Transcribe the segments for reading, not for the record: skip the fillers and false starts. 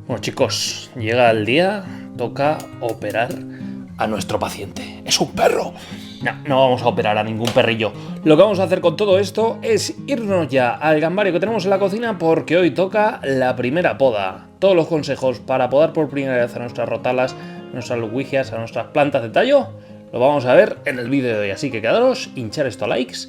Bueno, chicos, llega el día, toca operar a nuestro paciente. ¡Es un perro! No vamos a operar a ningún perrillo. Lo que vamos a hacer con todo esto es irnos ya al gambario que tenemos en la cocina porque hoy toca la primera poda. Todos los consejos para podar por primera vez a nuestras rotalas, a nuestras lugias, a nuestras plantas de tallo, lo vamos a ver en el vídeo de hoy. Así que quedaros, hinchar esto a likes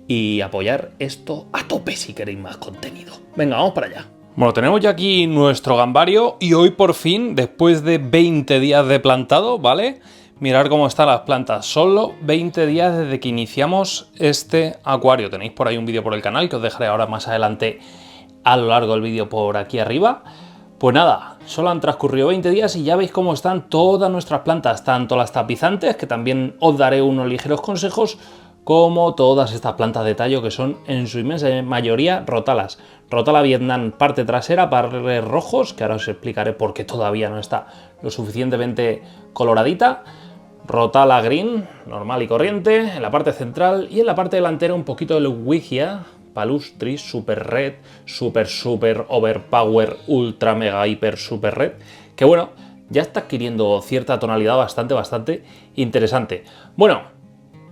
y apoyar esto a tope si queréis más contenido. Venga, vamos para allá. Bueno, tenemos ya aquí nuestro gambario y hoy por fin, después de 20 días de plantado, ¿vale? Mirad cómo están las plantas. Solo 20 días desde que iniciamos este acuario. Tenéis por ahí un vídeo por el canal que os dejaré ahora más adelante a lo largo del vídeo por aquí arriba. Pues nada, solo han transcurrido 20 días y ya veis cómo están todas nuestras plantas, tanto las tapizantes, que también os daré unos ligeros consejos, como todas estas plantas de tallo que son en su inmensa mayoría rotalas. Rotala Vietnam parte trasera, parres rojos, que ahora os explicaré por qué todavía no está lo suficientemente coloradita. Rotala Green, normal y corriente, en la parte central, y en la parte delantera un poquito de Ludwigia Palustris, Super Red, Super Overpower, Ultra Mega Hyper Super Red, que bueno, ya está adquiriendo cierta tonalidad bastante interesante. Bueno,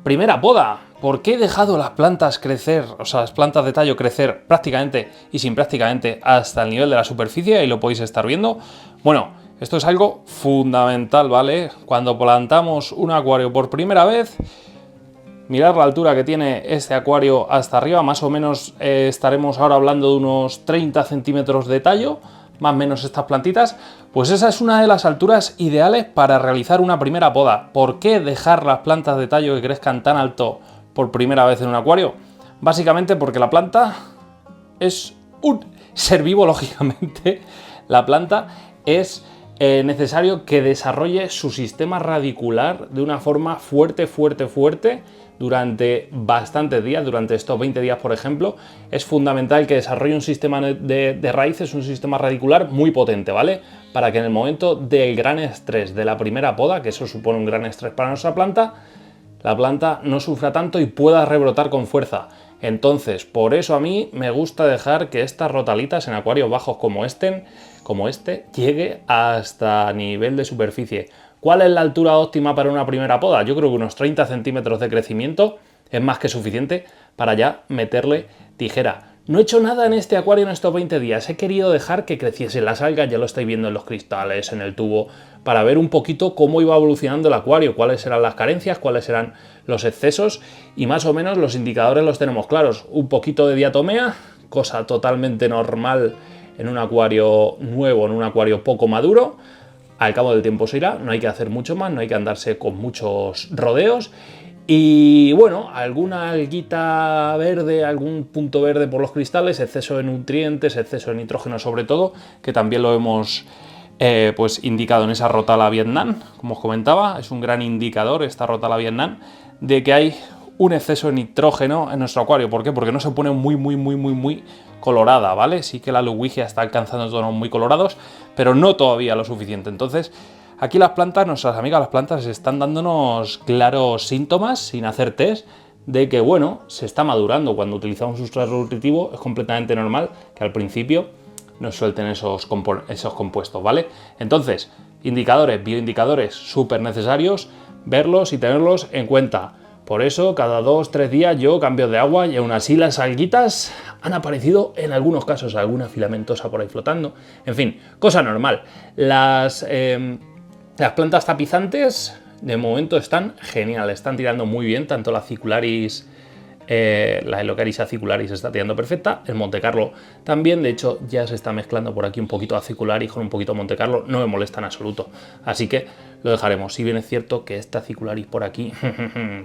primera poda. ¿Por qué he dejado las plantas crecer, o sea, las plantas de tallo crecer prácticamente y sin prácticamente hasta el nivel de la superficie? Ahí lo podéis estar viendo. Bueno, esto es algo fundamental, ¿vale? Cuando plantamos un acuario por primera vez, mirad la altura que tiene este acuario hasta arriba, más o menos estaremos ahora hablando de unos 30 centímetros de tallo, más o menos estas plantitas, pues esa es una de las alturas ideales para realizar una primera poda. ¿Por qué dejar las plantas de tallo que crezcan tan alto por primera vez en un acuario? Básicamente porque la planta es un ser vivo, lógicamente. La planta es necesario que desarrolle su sistema radicular de una forma fuerte durante bastantes días, durante estos 20 días, por ejemplo. Es fundamental que desarrolle un sistema de raíces, un sistema radicular muy potente, ¿vale? Para que en el momento del gran estrés de la primera poda, que eso supone un gran estrés para nuestra planta, la planta no sufra tanto y pueda rebrotar con fuerza. Entonces, por eso a mí me gusta dejar que estas rotalitas en acuarios bajos como este, llegue hasta nivel de superficie. ¿Cuál es la altura óptima para una primera poda? Yo creo que unos 30 centímetros de crecimiento es más que suficiente para ya meterle tijera. No he hecho nada en este acuario en estos 20 días. He querido dejar que creciesen las algas, ya lo estáis viendo en los cristales, en el tubo, para ver un poquito cómo iba evolucionando el acuario, cuáles eran las carencias, cuáles eran los excesos, y más o menos los indicadores los tenemos claros. Un poquito de diatomea, cosa totalmente normal en un acuario nuevo, en un acuario poco maduro. Al cabo del tiempo se irá, no hay que hacer mucho más, no hay que andarse con muchos rodeos. Y bueno, alguna alguita verde, algún punto verde por los cristales, exceso de nutrientes, exceso de nitrógeno sobre todo, que también lo hemos pues indicado en esa Rotala Vietnam, como os comentaba. Es un gran indicador esta Rotala Vietnam de que hay un exceso de nitrógeno en nuestro acuario. ¿Por qué? Porque no se pone muy colorada, ¿vale? Sí que la Ludwigia está alcanzando tonos muy colorados, pero no todavía lo suficiente. Entonces, aquí las plantas, nuestras amigas las plantas, están dándonos claros síntomas, sin hacer test, de que, bueno, se está madurando. Cuando utilizamos un sustrato nutritivo es completamente normal que al principio nos suelten esos compuestos, ¿vale? Entonces, indicadores, bioindicadores súper necesarios, verlos y tenerlos en cuenta. Por eso, cada 2-3 días yo cambio de agua y aún así las alguitas han aparecido en algunos casos, alguna filamentosa por ahí flotando. En fin, cosa normal. Las plantas tapizantes de momento están geniales, están tirando muy bien, tanto la Acicularis, la Helocaris acicularis está tirando perfecta, el Monte Carlo también. De hecho ya se está mezclando por aquí un poquito Acicularis con un poquito Monte Carlo, no me molesta en absoluto, así que lo dejaremos. Si bien es cierto que esta Acicularis por aquí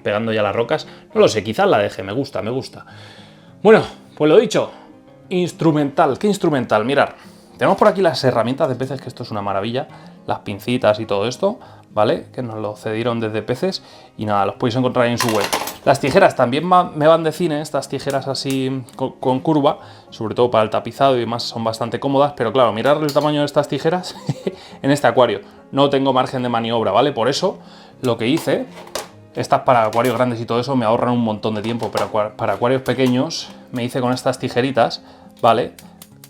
pegando ya las rocas, no lo sé, quizás la deje, me gusta. Bueno, pues lo dicho, instrumental. ¿Qué instrumental? Mirad, tenemos por aquí las herramientas de peces, que esto es una maravilla, las pincitas y todo esto, ¿vale? Que nos lo cedieron desde Peces y nada, los podéis encontrar ahí en su web. Las tijeras también me van de cine, estas tijeras así con curva, sobre todo para el tapizado y demás, son bastante cómodas, pero claro, mirad el tamaño de estas tijeras en este acuario. No tengo margen de maniobra, ¿vale? Por eso lo que hice, estas para acuarios grandes y todo eso me ahorran un montón de tiempo, pero para acuarios pequeños me hice con estas tijeritas, ¿vale?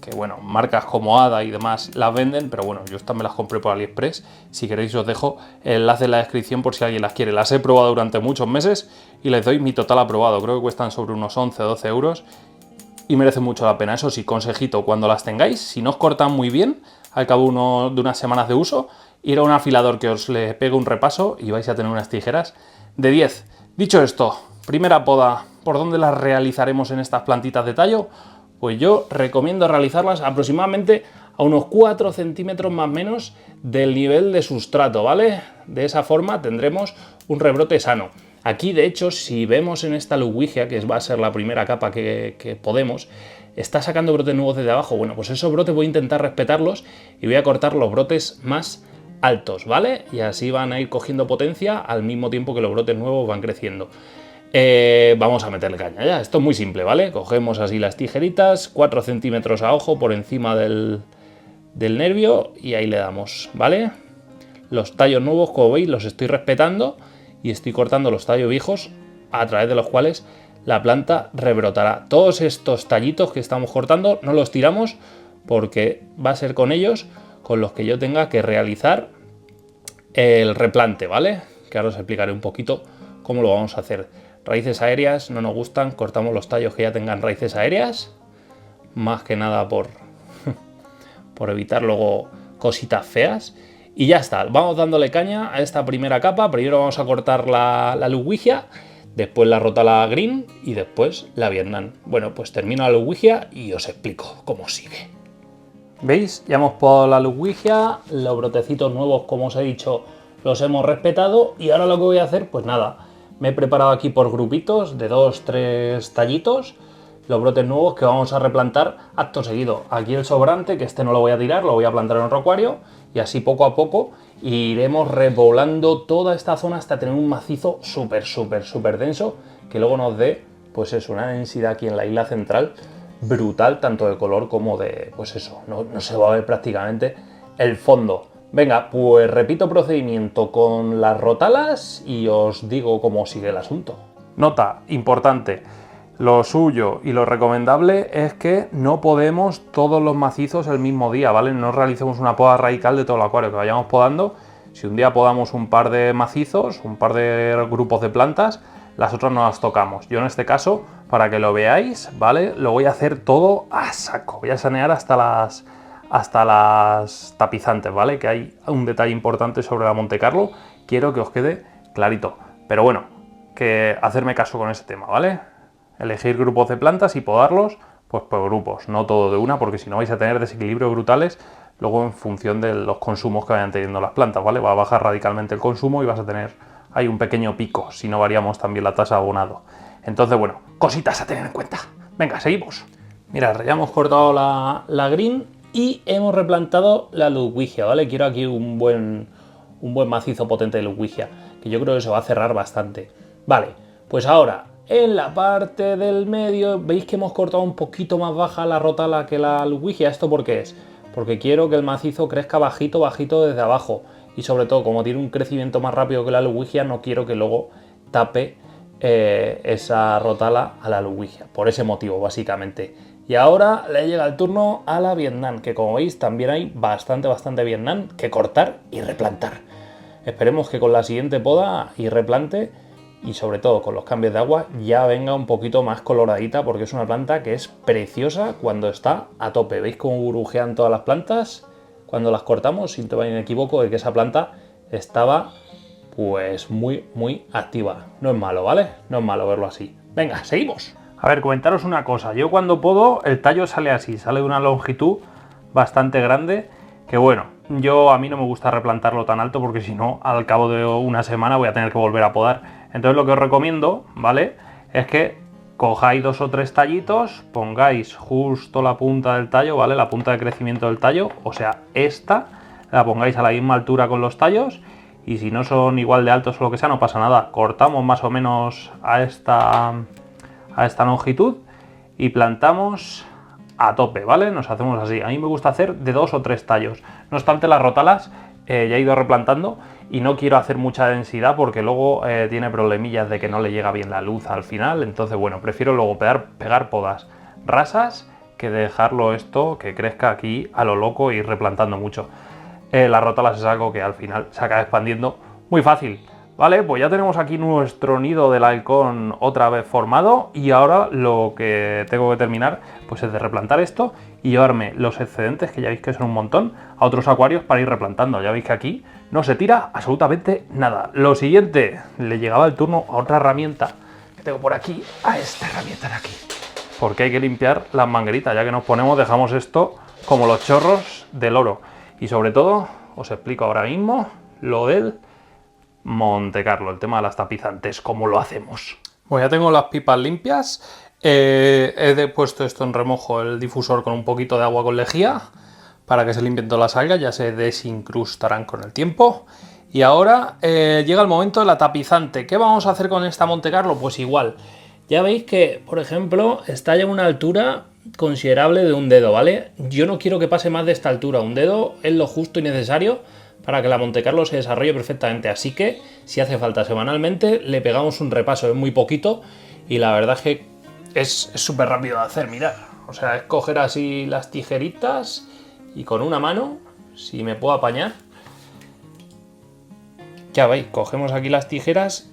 que bueno, marcas como Hada y demás las venden, pero bueno, yo estas me las compré por AliExpress. Si queréis os dejo el enlace en la descripción por si alguien las quiere. Las he probado durante muchos meses y les doy mi total aprobado. Creo que cuestan sobre unos 11 o 12 euros y merece mucho la pena. Eso sí, consejito, cuando las tengáis, si no os cortan muy bien, al cabo de unas semanas de uso, ir a un afilador que os le pegue un repaso y vais a tener unas tijeras de 10. Dicho esto, primera poda, ¿por dónde las realizaremos en estas plantitas de tallo? Pues yo recomiendo realizarlas aproximadamente a unos 4 centímetros más o menos del nivel de sustrato, ¿vale? De esa forma tendremos un rebrote sano. Aquí, de hecho, si vemos en esta Ludwigia, que va a ser la primera capa que podemos, está sacando brotes nuevos desde abajo. Bueno, pues esos brotes voy a intentar respetarlos y voy a cortar los brotes más altos, ¿vale? Y así van a ir cogiendo potencia al mismo tiempo que los brotes nuevos van creciendo. Vamos a meterle caña ya. Esto es muy simple, ¿vale? Cogemos así las tijeritas, 4 centímetros a ojo por encima del nervio y ahí le damos, ¿vale? Los tallos nuevos, como veis, los estoy respetando y estoy cortando los tallos viejos a través de los cuales la planta rebrotará. Todos estos tallitos que estamos cortando no los tiramos porque va a ser con ellos con los que yo tenga que realizar el replante, ¿vale? Que ahora os explicaré un poquito cómo lo vamos a hacer. Raíces aéreas no nos gustan, cortamos los tallos que ya tengan raíces aéreas, más que nada por evitar luego cositas feas. Y ya está, vamos dándole caña a esta primera capa. Primero vamos a cortar la Ludwigia, después la Rotala Green y después la Vietnam. Bueno, pues termino la Ludwigia y os explico cómo sigue. ¿Veis? Ya hemos podado la Ludwigia, los brotecitos nuevos, como os he dicho, los hemos respetado y ahora lo que voy a hacer, pues nada, me he preparado aquí por grupitos de 2-3 tallitos los brotes nuevos que vamos a replantar acto seguido. Aquí el sobrante, que este no lo voy a tirar, lo voy a plantar en otro acuario y así poco a poco iremos repoblando toda esta zona hasta tener un macizo súper denso que luego nos dé, pues eso, una densidad aquí en la isla central brutal, tanto de color como de, pues eso, no se va a ver prácticamente el fondo. Venga, pues repito procedimiento con las rotalas y os digo cómo sigue el asunto. Nota importante, lo suyo y lo recomendable es que no podemos todos los macizos el mismo día, ¿vale? No realicemos una poda radical de todo el acuario, que vayamos podando. Si un día podamos un par de macizos, un par de grupos de plantas, las otras no las tocamos. Yo en este caso, para que lo veáis, ¿vale? Lo voy a hacer todo a saco. Voy a sanear hasta las tapizantes, ¿vale? Que hay un detalle importante sobre la Monte Carlo. Quiero que os quede clarito. Pero bueno, que hacerme caso con ese tema, ¿vale? Elegir grupos de plantas y podarlos, pues por grupos, no todo de una, porque si no vais a tener desequilibrios brutales luego en función de los consumos que vayan teniendo las plantas, ¿vale? Va a bajar radicalmente el consumo y vas a tener ahí un pequeño pico si no variamos también la tasa de abonado. Entonces, bueno, cositas a tener en cuenta. Venga, seguimos. Mirad, ya hemos cortado la Green y hemos replantado la Ludwigia, ¿vale? Quiero aquí un buen macizo potente de Ludwigia, que yo creo que se va a cerrar bastante. Vale, pues ahora, en la parte del medio, veis que hemos cortado un poquito más baja la Rotala que la Ludwigia. ¿Esto por qué es? Porque quiero que el macizo crezca bajito desde abajo. Y sobre todo, como tiene un crecimiento más rápido que la Ludwigia, no quiero que luego tape esa Rotala a la Ludwigia. Por ese motivo, básicamente. Y ahora le llega el turno a la Vietnam, que como veis también hay bastante Vietnam que cortar y replantar. Esperemos que con la siguiente poda y replante, y sobre todo con los cambios de agua, ya venga un poquito más coloradita, porque es una planta que es preciosa cuando está a tope. ¿Veis cómo burbujean todas las plantas? Cuando las cortamos, si no me equivoco, de que esa planta estaba pues muy activa. No es malo, ¿vale? No es malo verlo así. Venga, seguimos. A ver, comentaros una cosa. Yo cuando podo, el tallo sale así, sale de una longitud bastante grande, que bueno, a mí no me gusta replantarlo tan alto porque si no, al cabo de una semana voy a tener que volver a podar. Entonces lo que os recomiendo, ¿vale?, es que cojáis 2 o 3 tallitos, pongáis justo la punta del tallo, ¿vale?, la punta de crecimiento del tallo, o sea, esta, la pongáis a la misma altura con los tallos, y si no son igual de altos o lo que sea, no pasa nada. Cortamos más o menos a esta longitud y plantamos a tope, ¿vale? Nos hacemos así. A mí me gusta hacer de 2 o 3 tallos. No obstante, las rotalas ya he ido replantando y no quiero hacer mucha densidad porque luego tiene problemillas de que no le llega bien la luz al final. Entonces, bueno, prefiero luego pegar podas rasas que dejarlo esto que crezca aquí a lo loco y ir replantando mucho. Las rótalas es algo que al final se acaba expandiendo muy fácil. Vale, pues ya tenemos aquí nuestro nido del halcón otra vez formado y ahora lo que tengo que terminar pues es de replantar esto y llevarme los excedentes, que ya veis que son un montón, a otros acuarios para ir replantando. Ya veis que aquí no se tira absolutamente nada. Lo siguiente, le llegaba el turno a otra herramienta que tengo por aquí, a esta herramienta de aquí. Porque hay que limpiar las mangueritas, ya que nos ponemos, dejamos esto como los chorros del oro. Y sobre todo, os explico ahora mismo lo del Montecarlo, el tema de las tapizantes, cómo lo hacemos. Pues ya tengo las pipas limpias, he puesto esto en remojo, el difusor con un poquito de agua con lejía, para que se limpien todas las algas, ya se desincrustarán con el tiempo. Y ahora llega el momento de la tapizante. ¿Qué vamos a hacer con esta Montecarlo? Pues igual, ya veis que, por ejemplo, está ya a una altura considerable de un dedo, ¿vale? Yo no quiero que pase más de esta altura, un dedo es lo justo y necesario para que la Montecarlo se desarrolle perfectamente, así que si hace falta semanalmente le pegamos un repaso, es muy poquito y la verdad es que es súper rápido de hacer, mirad, o sea, es coger así las tijeritas y con una mano, si me puedo apañar, ya veis, cogemos aquí las tijeras,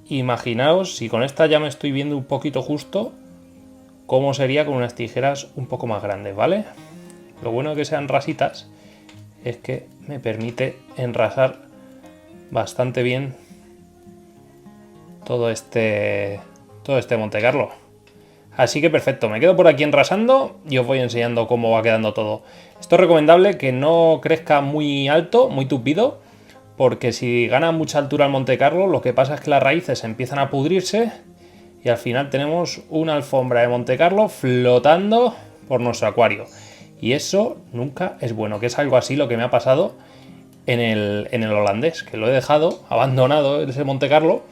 imaginaos si con esta ya me estoy viendo un poquito justo, cómo sería con unas tijeras un poco más grandes, ¿vale? Lo bueno de que sean rasitas es que me permite enrasar bastante bien todo este Montecarlo. Así que perfecto, me quedo por aquí enrasando y os voy enseñando cómo va quedando todo. Esto es recomendable que no crezca muy alto, muy tupido, porque si gana mucha altura el Montecarlo, lo que pasa es que las raíces empiezan a pudrirse y al final tenemos una alfombra de Montecarlo flotando por nuestro acuario. Y eso nunca es bueno, que es algo así lo que me ha pasado en el holandés, que lo he dejado abandonado ese Montecarlo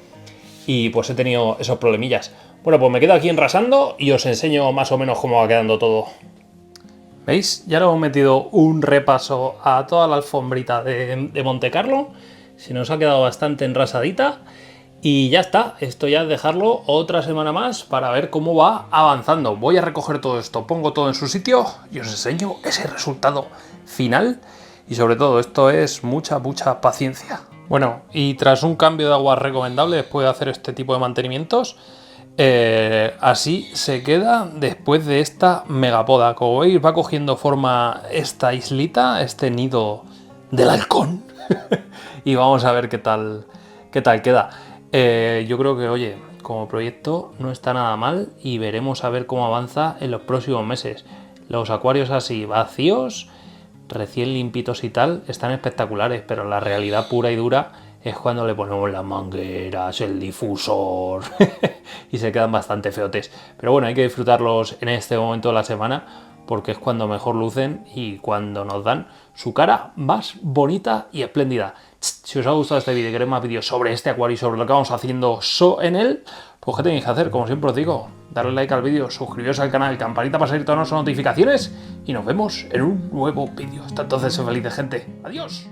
y pues he tenido esos problemillas. Bueno, pues me quedo aquí enrasando y os enseño más o menos cómo va quedando todo. ¿Veis? Ya le hemos metido un repaso a toda la alfombrita de Montecarlo. Se nos ha quedado bastante enrasadita. Y ya está, esto ya es dejarlo otra semana más para ver cómo va avanzando. Voy a recoger todo esto, pongo todo en su sitio y os enseño ese resultado final. Y sobre todo, esto es mucha paciencia. Bueno, y tras un cambio de agua recomendable después de hacer este tipo de mantenimientos, así se queda después de esta megapoda. Como veis, va cogiendo forma esta islita, este nido del halcón. Y vamos a ver qué tal queda. Yo creo que, oye, como proyecto no está nada mal y veremos a ver cómo avanza en los próximos meses. Los acuarios así vacíos, recién limpitos y tal, están espectaculares, pero la realidad pura y dura es cuando le ponemos las mangueras, el difusor y se quedan bastante feotes. Pero bueno, hay que disfrutarlos en este momento de la semana porque es cuando mejor lucen y cuando nos dan su cara más bonita y espléndida. Si os ha gustado este vídeo y queréis más vídeos sobre este acuario y sobre lo que vamos haciendo en él, pues ¿qué tenéis que hacer? Como siempre os digo, darle like al vídeo, suscribiros al canal, campanita para salir todas las notificaciones y nos vemos en un nuevo vídeo. Hasta entonces, sed felices, gente. ¡Adiós!